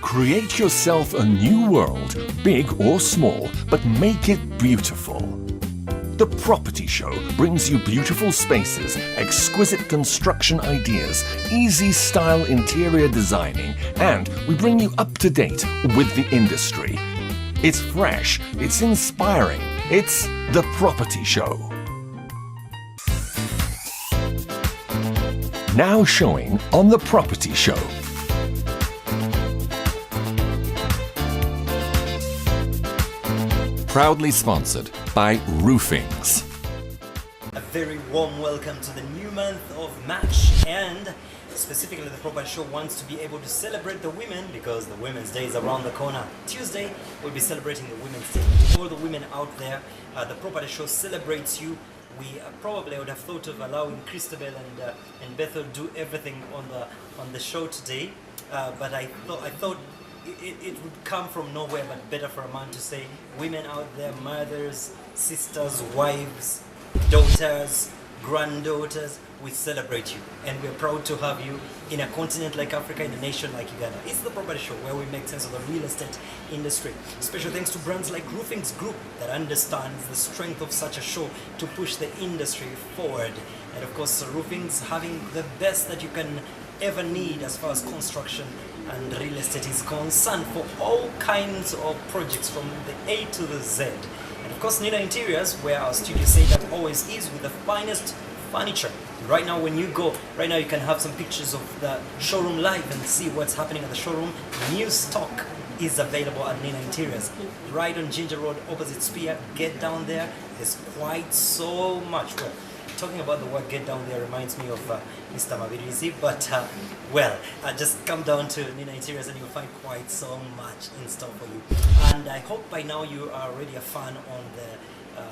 Create yourself a new world, big or small, but make it beautiful. The Property Show brings you beautiful spaces, exquisite construction ideas, easy style interior designing, and we bring you up to date with the industry. It's fresh, it's inspiring, it's The Property Show. Now showing on The Property Show. Proudly sponsored by Roofings. A very warm welcome to the new month of March, and specifically the Property Show wants to be able to celebrate the women because the Women's Day is around the corner. Tuesday we'll be celebrating the Women's Day. To all the women out there, the Property Show celebrates you. We probably would have thought of allowing Christabel and Bethel do everything on the show today, but I thought it would come from nowhere, but better for a man to say, women out there, mothers, sisters, wives, daughters, granddaughters, we celebrate you, and we're proud to have you in a continent like Africa, in a nation like Uganda. It's the Property Show where we make sense of the real estate industry. Special thanks to brands like Roofings Group that understands the strength of such a show to push the industry forward. And of course, Roofings having the best that you can ever need as far as construction and real estate is concerned for all kinds of projects from the A to the Z. And of course, Nina Interiors, where our studio setup always is, with the finest furniture. Right now, when you go, right now you can have some pictures of the showroom live and see what's happening at the showroom. New stock is available at Nina Interiors, right on Ginger Road, opposite Spear. Get down there. There's quite so much. Well, talking about the word "get down there" reminds me of Mr. Mabirizi, but just come down to Nina Interiors and you'll find quite so much in store for you. And I hope by now you are already a fan on the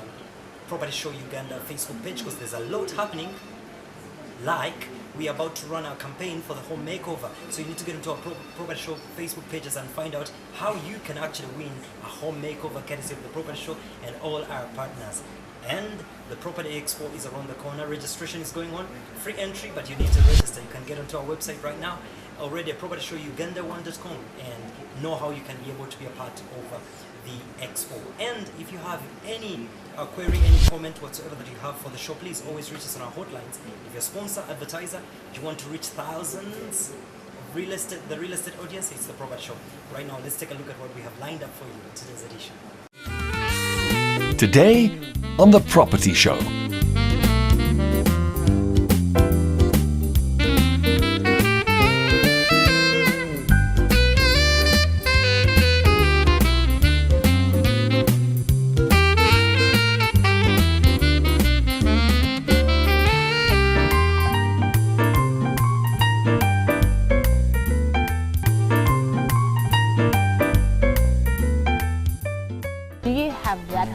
Property Show Uganda Facebook page, because there's a lot happening. Like, we are about to run our campaign for the home makeover, so you need to get into our Property Show Facebook pages and find out how you can actually win a home makeover courtesy of the Property Show and all our partners. And the Property Expo is around the corner. Registration is going on, free entry, but you need to register. You can get onto our website right now, already at propertyshowuganda1.com, and know how you can be able to be a part of the expo. And if you have any query, any comment whatsoever that you have for the show, please always reach us on our hotlines. If you're a sponsor, advertiser, you want to reach thousands of the real estate audience, it's the Property Show. Right now, let's take a look at what we have lined up for you in today's edition. Today on The Property Show.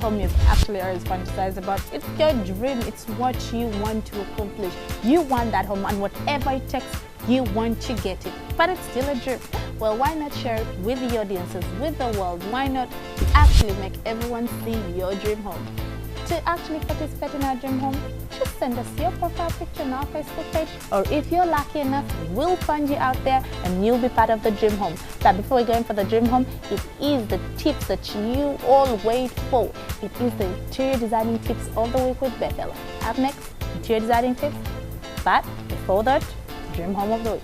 Home you've actually always fantasized about. It's your dream, it's what you want to accomplish. You want that home, and whatever it takes, you want to get it, but it's still a dream. Well, why not share it with the audiences, with the world? Why not actually make everyone see your dream home? To actually participate in our dream home, just send us your profile picture on our Facebook page, or if you're lucky enough, we'll find you out there and you'll be part of the dream home. But before we go in for the dream home, it is the tips that you all wait for. It is the interior designing tips of the week with Bethel. Up next, interior designing tips, but before that, dream home of the week.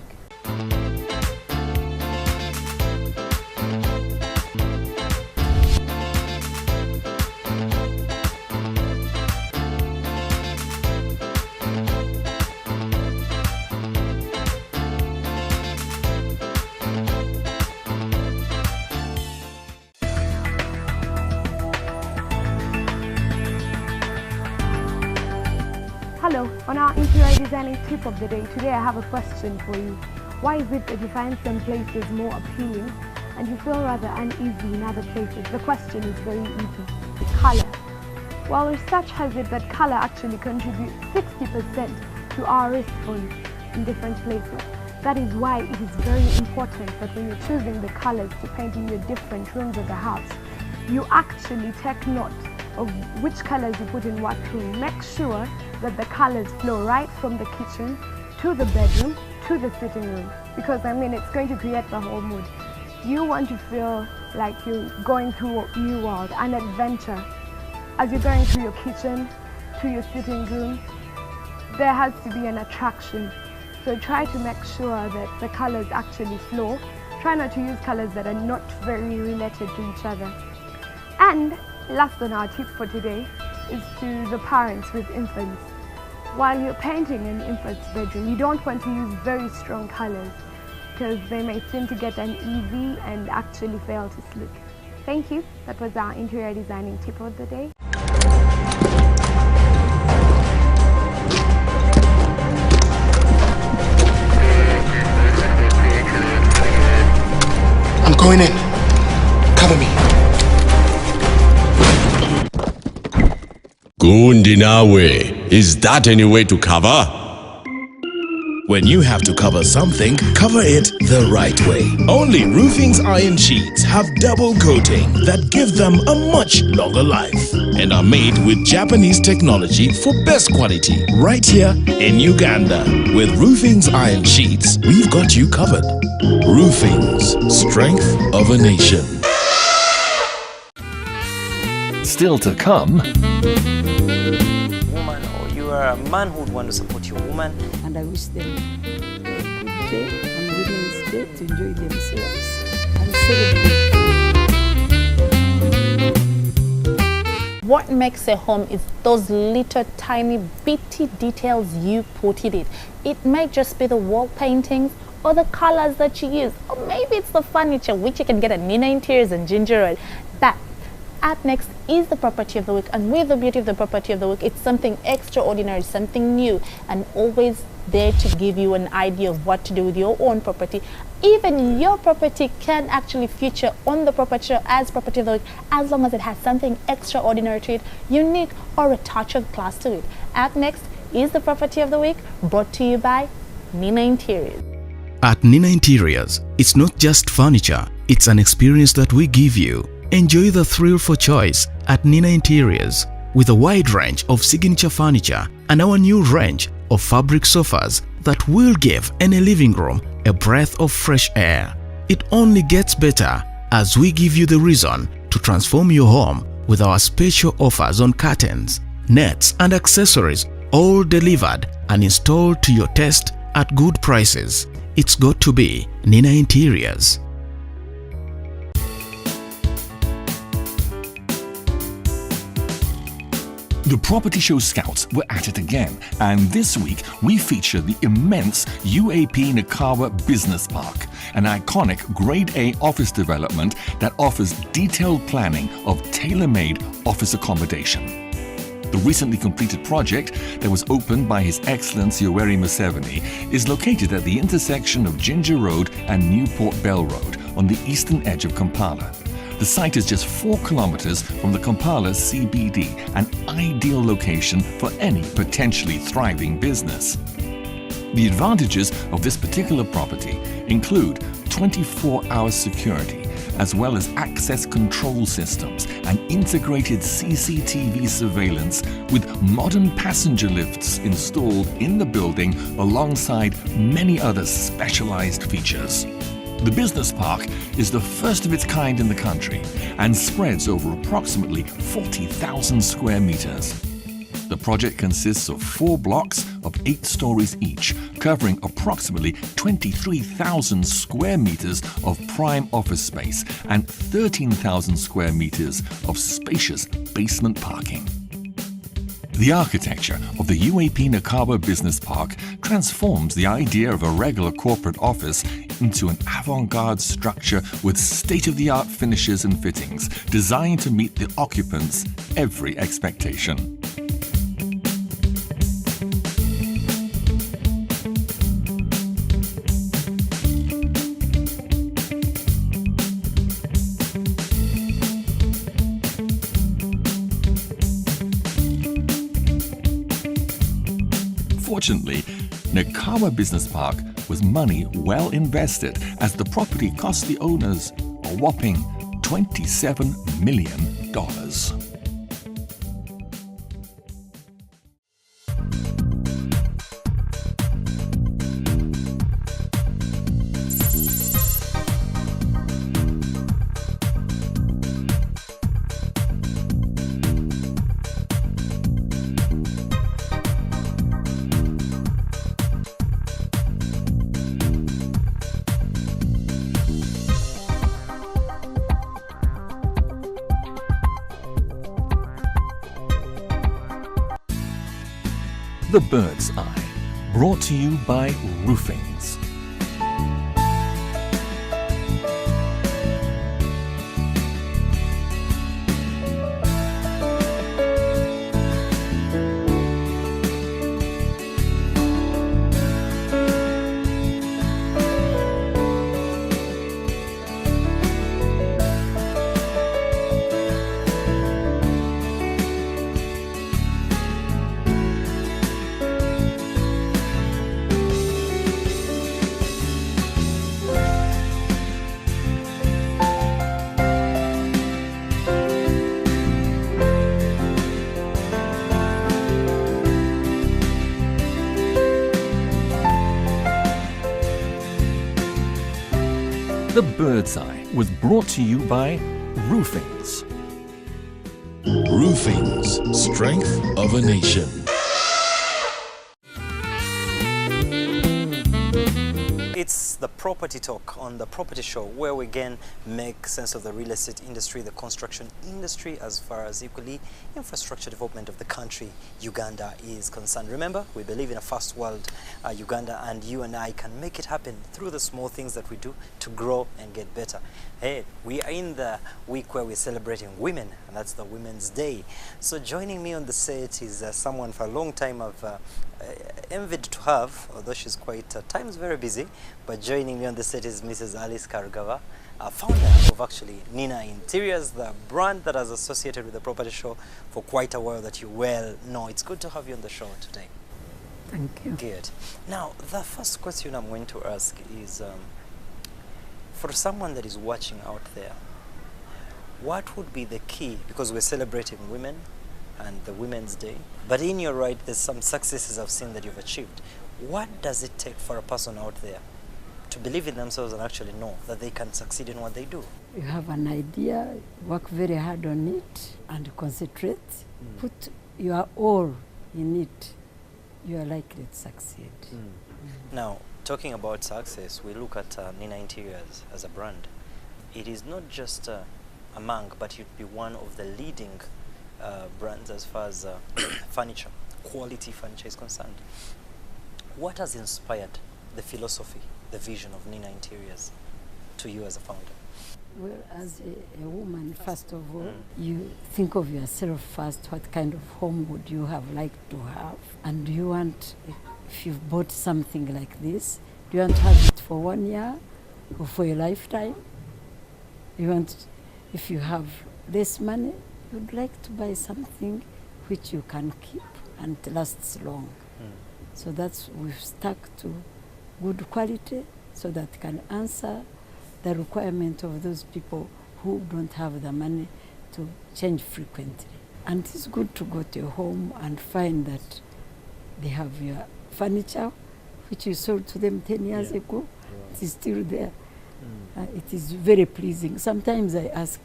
Hello, on our interior designing tip of the day, today I have a question for you. Why is it that you find some places more appealing and you feel rather uneasy in other places? The question is very easy. Color. Well, research has it that color actually contributes 60% to our risk points in different places. That is why it is very important that when you're choosing the colors to paint in your different rooms of the house, you actually take note of which colors you put in what room. Make sure that the colors flow right from the kitchen to the bedroom to the sitting room, because I mean it's going to create the whole mood. You want to feel like you're going through a new world, an adventure. As you're going through your kitchen, to your sitting room, there has to be an attraction. So try to make sure that the colors actually flow. Try not to use colors that are not very related to each other. And last on our tip for today is to the parents with infants. While you're painting an infant's bedroom, you don't want to use very strong colors because they may seem to get uneasy and actually fail to sleep. Thank you. That was our interior designing tip of the day. I'm going in. Cover me. Gundi nawe, is that any way to cover? When you have to cover something, cover it the right way. Only Roofing's iron sheets have double coating that give them a much longer life and are made with Japanese technology for best quality right here in Uganda. With Roofing's iron sheets, we've got you covered. Roofing's, strength of a nation. Still to come, Woman, or you are a man who would want to support your woman. And I wish them a good day on Women's Day to enjoy themselves and celebrate. What makes a home is those little tiny bitty details you put in it. It may just be the wall paintings or the colors that you use, or maybe it's the furniture, which you can get at Nina Interiors and Ginger Road. But up next is the property of the week, and with the beauty of the property of the week, it's something extraordinary, something new, and always there to give you an idea of what to do with your own property. Even your property can actually feature on the property show as property of the week, as long as it has something extraordinary to it, unique, or a touch of class to it. Up next is the property of the week, brought to you by Nina Interiors. At Nina Interiors, it's not just furniture, it's an experience that we give you. Enjoy the thrill for choice at Nina Interiors with a wide range of signature furniture and our new range of fabric sofas that will give any living room a breath of fresh air. It only gets better as we give you the reason to transform your home with our special offers on curtains, nets and accessories, all delivered and installed to your taste at good prices. It's got to be Nina Interiors. the Property Show Scouts were at it again, and this week we feature the immense UAP Nakawa Business Park, an iconic Grade A office development that offers detailed planning of tailor-made office accommodation. The recently completed project that was opened by His Excellency Yoweri Museveni is located at the intersection of Ginger Road and Newport Bell Road on the eastern edge of Kampala. The site is just 4 kilometers from the Kampala CBD, an ideal location for any potentially thriving business. The advantages of this particular property include 24-hour security, as well as access control systems and integrated CCTV surveillance with modern passenger lifts installed in the building alongside many other specialized features. The business park is the first of its kind in the country and spreads over approximately 40,000 square meters. The project consists of 4 blocks of 8 stories each, covering approximately 23,000 square meters of prime office space and 13,000 square meters of spacious basement parking. The architecture of the UAP Nakawa Business Park transforms the idea of a regular corporate office into an avant-garde structure with state-of-the-art finishes and fittings designed to meet the occupants' every expectation. Fortunately, Nakawa Business Park was money well invested, as the property cost the owners a whopping $27 million. The Bird's Eye, brought to you by Roofings. The Bird's Eye was brought to you by Roofings. Roofings, strength of a nation. It's the property talk on the property show, where we again make sense of the real estate industry, the construction industry, as far as equally infrastructure development of the country Uganda is concerned. Remember, we believe in a first world Uganda, and you and I can make it happen through the small things that we do to grow and get better. Hey, we are in the week where we're celebrating women, and that's the Women's Day. So joining me on the set is someone for a long time I've envied to have, although she's quite at times very busy. But joining me on the set is Mrs. Alice Karugava, founder of actually Nina Interiors, the brand that has associated with the property show for quite a while that you well know. It's good to have you on the show today. Thank you. Good. Now, the first question I'm going to ask is, for someone that is watching out there, what would be the key, because we're celebrating women and the Women's Day, but in your right, there's some successes I've seen that you've achieved. What does it take for a person out there to believe in themselves and actually know that they can succeed in what they do? You have an idea, work very hard on it, and concentrate. Put your all in it. You are likely to succeed. Now, talking about success, we look at Nina Interiors as a brand. It is not just among, but you'd be one of the leading brands as far as furniture, quality furniture is concerned. What has inspired the philosophy, the vision of Nina Interiors to you as a founder? Well, as a woman, first of all, you think of yourself first. What kind of home would you have liked to have? And do you want, if you've bought something like this, do you want to have it for 1 year or for a lifetime? You want, if you have less money, you'd like to buy something which you can keep and it lasts long. So that's, we've stuck to good quality so that can answer the requirement of those people who don't have the money to change frequently. And it's good to go to a home and find that they have your furniture, which you sold to them 10 years ago. It is still there. It is very pleasing. Sometimes I ask,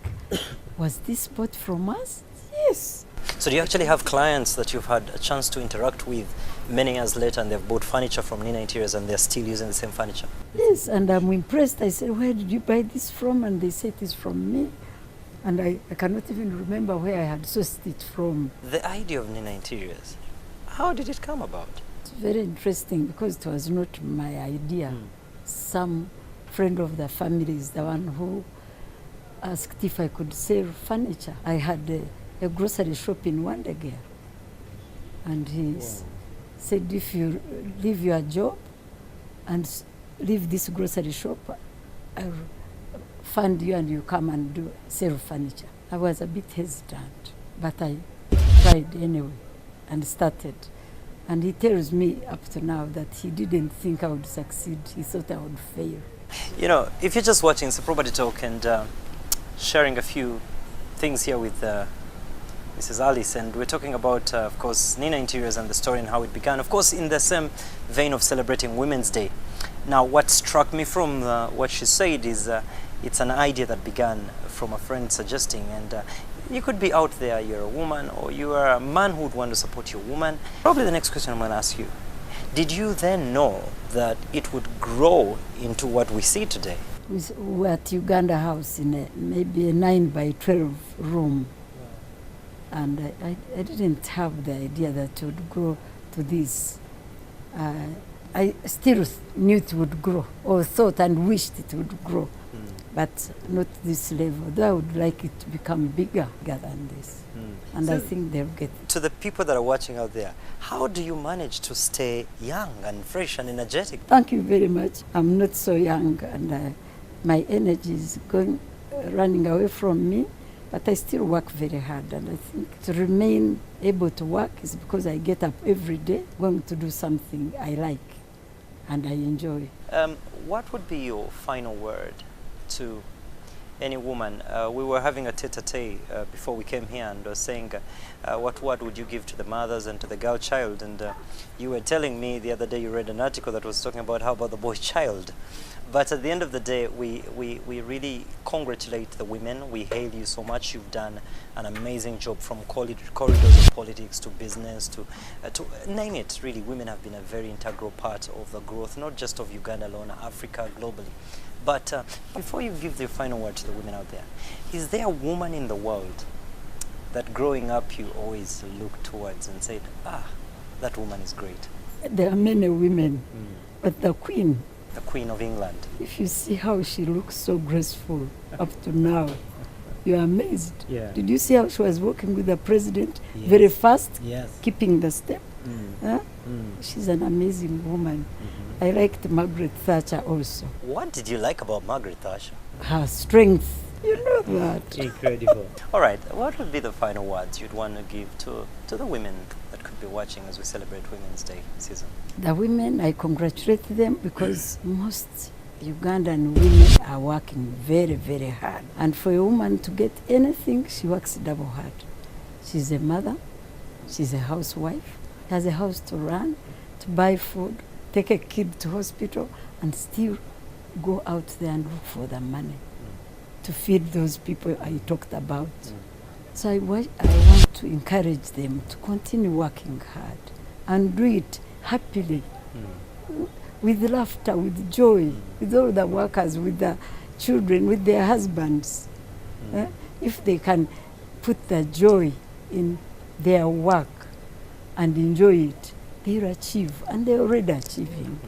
was this bought from us? Yes. So do you actually have clients that you've had a chance to interact with many years later and they've bought furniture from Nina Interiors and they're still using the same furniture? Yes, and I'm impressed. I said, where did you buy this from? And they said it is from me. And I cannot even remember where I had sourced it from. The idea of Nina Interiors, how did it come about? It's very interesting because it was not my idea. Some friend of the family is the one who asked if I could sell furniture. I had a grocery shop in Wandegea. And he said, if you leave your job and leave this grocery shop, I'll fund you and you come and sell furniture. I was a bit hesitant, but I tried anyway and started. And he tells me up to now that he didn't think I would succeed. He thought I would fail. You know, if you're just watching, it's a property talk and sharing a few things here with Mrs. Alice, and we're talking about, of course, Nina Interiors and the story and how it began. Of course, in the same vein of celebrating Women's Day. Now, what struck me from what she said is it's an idea that began from a friend suggesting, and you could be out there, you're a woman, or you are a man who would want to support your woman. Probably the next question I'm going to ask you, did you then know that it would grow into what we see today? We're at Uganda House in maybe a 9 by 12 room. And I didn't have the idea that it would grow to to this, I still knew it would grow, or thought and wished it would grow, but not this level. Though I would like it to become bigger than this. And so I think they'll get it. To the people that are watching out there, how do you manage to stay young and fresh and energetic? Thank you very much. I'm not so young, and my energy is running away from me, but I still work very hard. And I think to remain able to work is because I get up every day going to do something I like and I enjoy. What would be your final word to any woman? We were having a tete-a-tete before we came here, and was saying what word would you give to the mothers and to the girl child, and you were telling me the other day you read an article that was talking about how about the boy child. But at the end of the day, we really congratulate the women. We hail you so much. You've done an amazing job, from corridors of politics to business to name it. Really, women have been a very integral part of the growth, not just of Uganda alone, Africa, globally. But before you give the final word to the women out there, is there a woman in the world that growing up you always looked towards and said, that woman is great? There are many women, but the Queen of England. If you see how she looks so graceful up to now, you're amazed. Yeah. Did you see how she was walking with the president? Yes. Very fast, yes. Keeping the step. She's an amazing woman. I liked Margaret Thatcher also. What did you like about Margaret Thatcher? Her strength. You know that. Incredible. All right, what would be the final words you'd want to give to the women that could be watching as we celebrate Women's Day season? The women, I congratulate them because most Ugandan women are working very, very hard. And for a woman to get anything, she works double hard. She's a mother, she's a housewife, has a house to run, to buy food, take a kid to hospital, and still go out there and look for the money to feed those people I talked about. So I want to encourage them to continue working hard and do it happily, with laughter, with joy, with all the workers, with the children, with their husbands. If they can put the joy in their work and enjoy it, they'll achieve, and they're already achieving.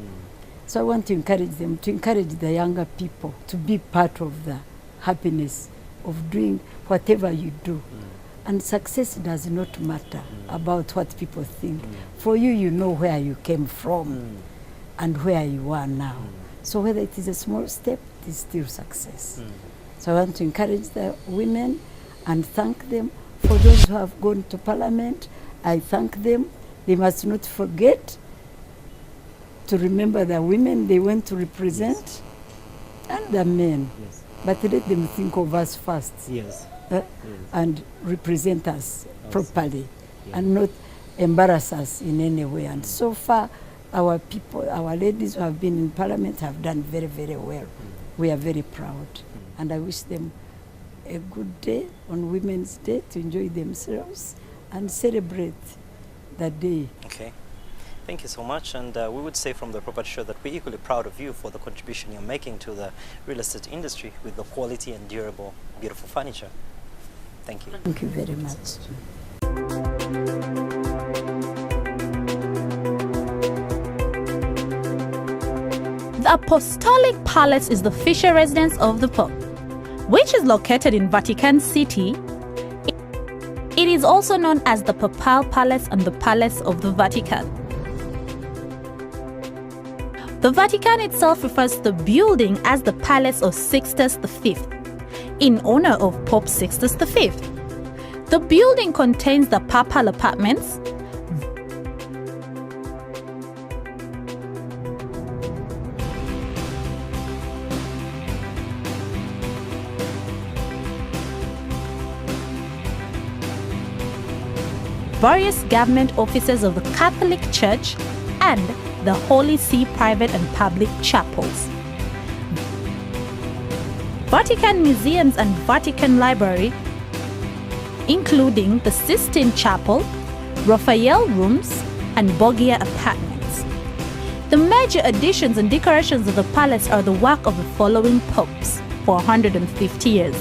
So I want to encourage them, to encourage the younger people to be part of the happiness of doing whatever you do. And success does not matter about what people think. For you, you know where you came from and where you are now. So whether it is a small step, it is still success. So I want to encourage the women and thank them. For those who have gone to Parliament, I thank them. They must not forget to remember the women they went to represent, and the men. But let them think of us first, and represent us properly, and not embarrass us in any way. And so far, our people, our ladies who have been in Parliament have done very, very well. We are very proud. And I wish them a good day on Women's Day to enjoy themselves and celebrate the day. Okay. Thank you so much, and we would say from the Property Show that we're equally proud of you for the contribution you're making to the real estate industry with the quality and durable, beautiful furniture. Thank you. Thank you very much. The Apostolic Palace is the official residence of the Pope, which is located in Vatican City. It is also known as the Papal Palace and the Palace of the Vatican. The Vatican itself refers to the building as the Palace of Sixtus V, in honor of Pope Sixtus V. The building contains the papal apartments, various government offices of the Catholic Church, and the Holy See private and public chapels. Vatican museums and Vatican Library, including the Sistine Chapel, Raphael Rooms, and Borgia Apartments. The major additions and decorations of the palace are the work of the following popes for 150 years.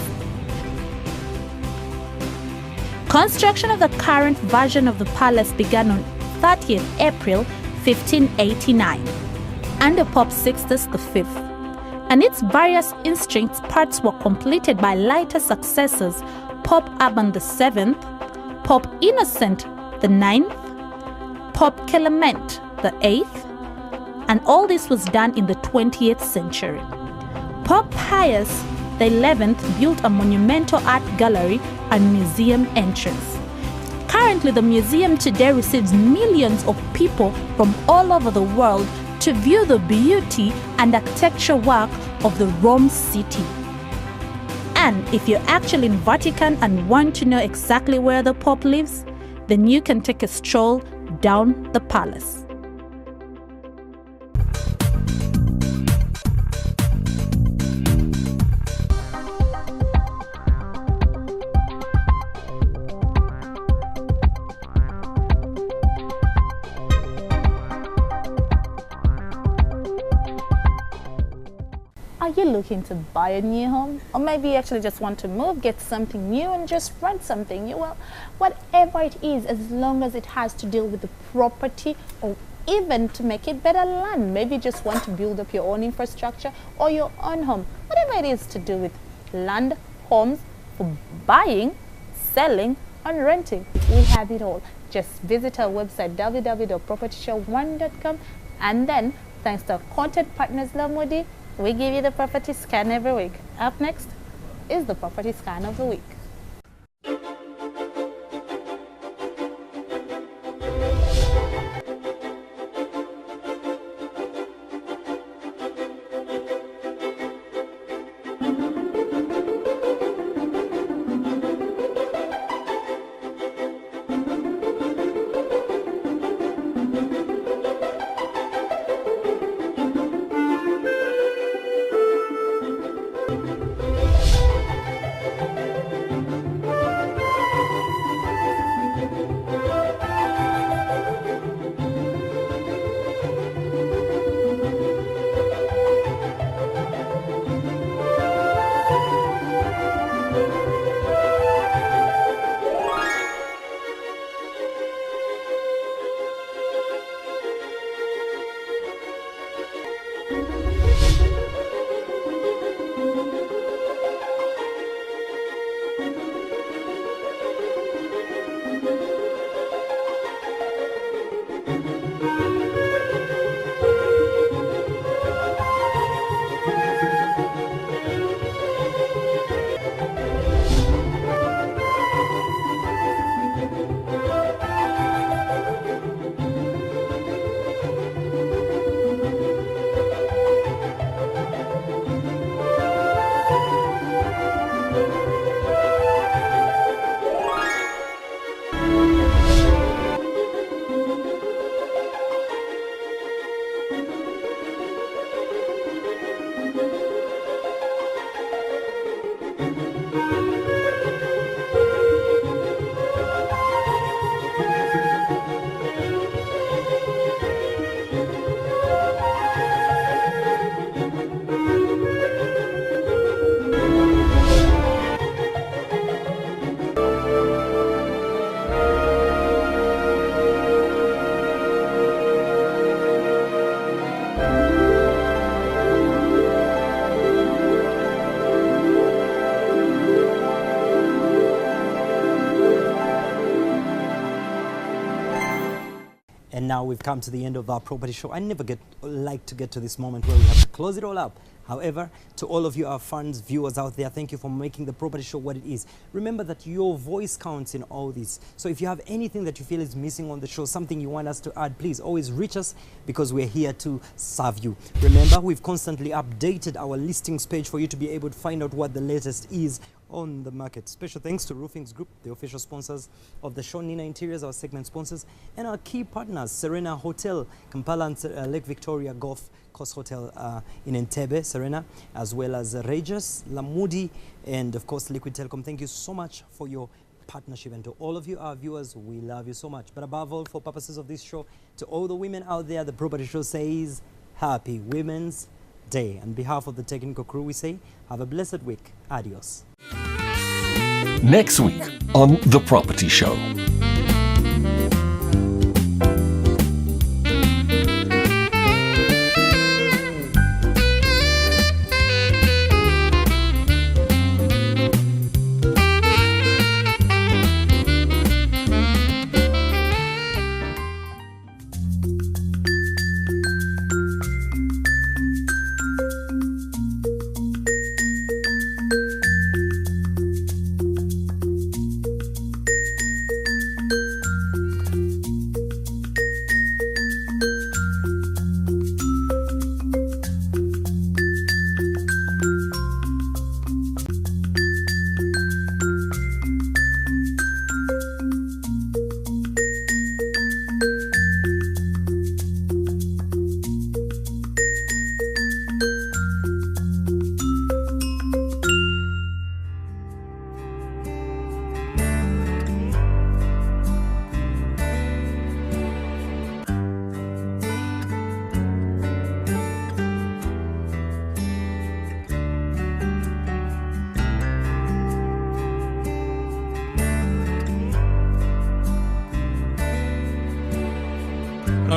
Construction of the current version of the palace began on 30th April 1589, under Pope Sixtus V, and its various instruments parts were completed by later successors, Pope Urban VII, Pope Innocent IX, Pope Clement VIII, and all this was done in the 20th century. Pope Pius XI built a monumental art gallery and museum entrance. Currently, the museum today receives millions of people from all over the world to view the beauty and architectural work of the Rome city. And if you're actually in Vatican and want to know exactly where the Pope lives, then you can take a stroll down the palace. Are you looking to buy a new home? Or maybe you actually just want to move, get something new and just rent something new? Well, whatever it is, as long as it has to deal with the property or even to make it better land. Maybe you just want to build up your own infrastructure or your own home. Whatever it is to do with land, homes, for buying, selling and renting, we have it all. Just visit our website www.propertyshow1.com, and then thanks to our content partners Lamodi, we give you the property scan every week. Up next is the property scan of the week. And now we've come to the end of our property show. I never like to get to this moment where we have to close it all up. However, to all of you, our fans, viewers out there, thank you for making the property show what it is. Remember that your voice counts in all this. So if you have anything that you feel is missing on the show, something you want us to add, please always reach us, because we're here to serve you. Remember, we've constantly updated our listings page for you to be able to find out what the latest is on the market. Special thanks to Roofings Group, the official sponsors of the show, Nina Interiors, our segment sponsors, and our key partners, Serena Hotel, Kampala and Lake Victoria Golf Coast Hotel in Entebbe, Serena, as well as Regis, Lamudi, and of course Liquid Telecom. Thank you so much for your partnership, and to all of you, our viewers, we love you so much. But above all, for purposes of this show, to all the women out there, the property show says Happy Women's Day. On behalf of the technical crew, we say have a blessed week. Adios. Next week on The Property Show.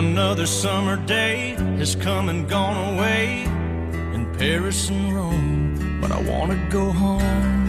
Another summer day has come and gone away in Paris and Rome, but I wanna go home.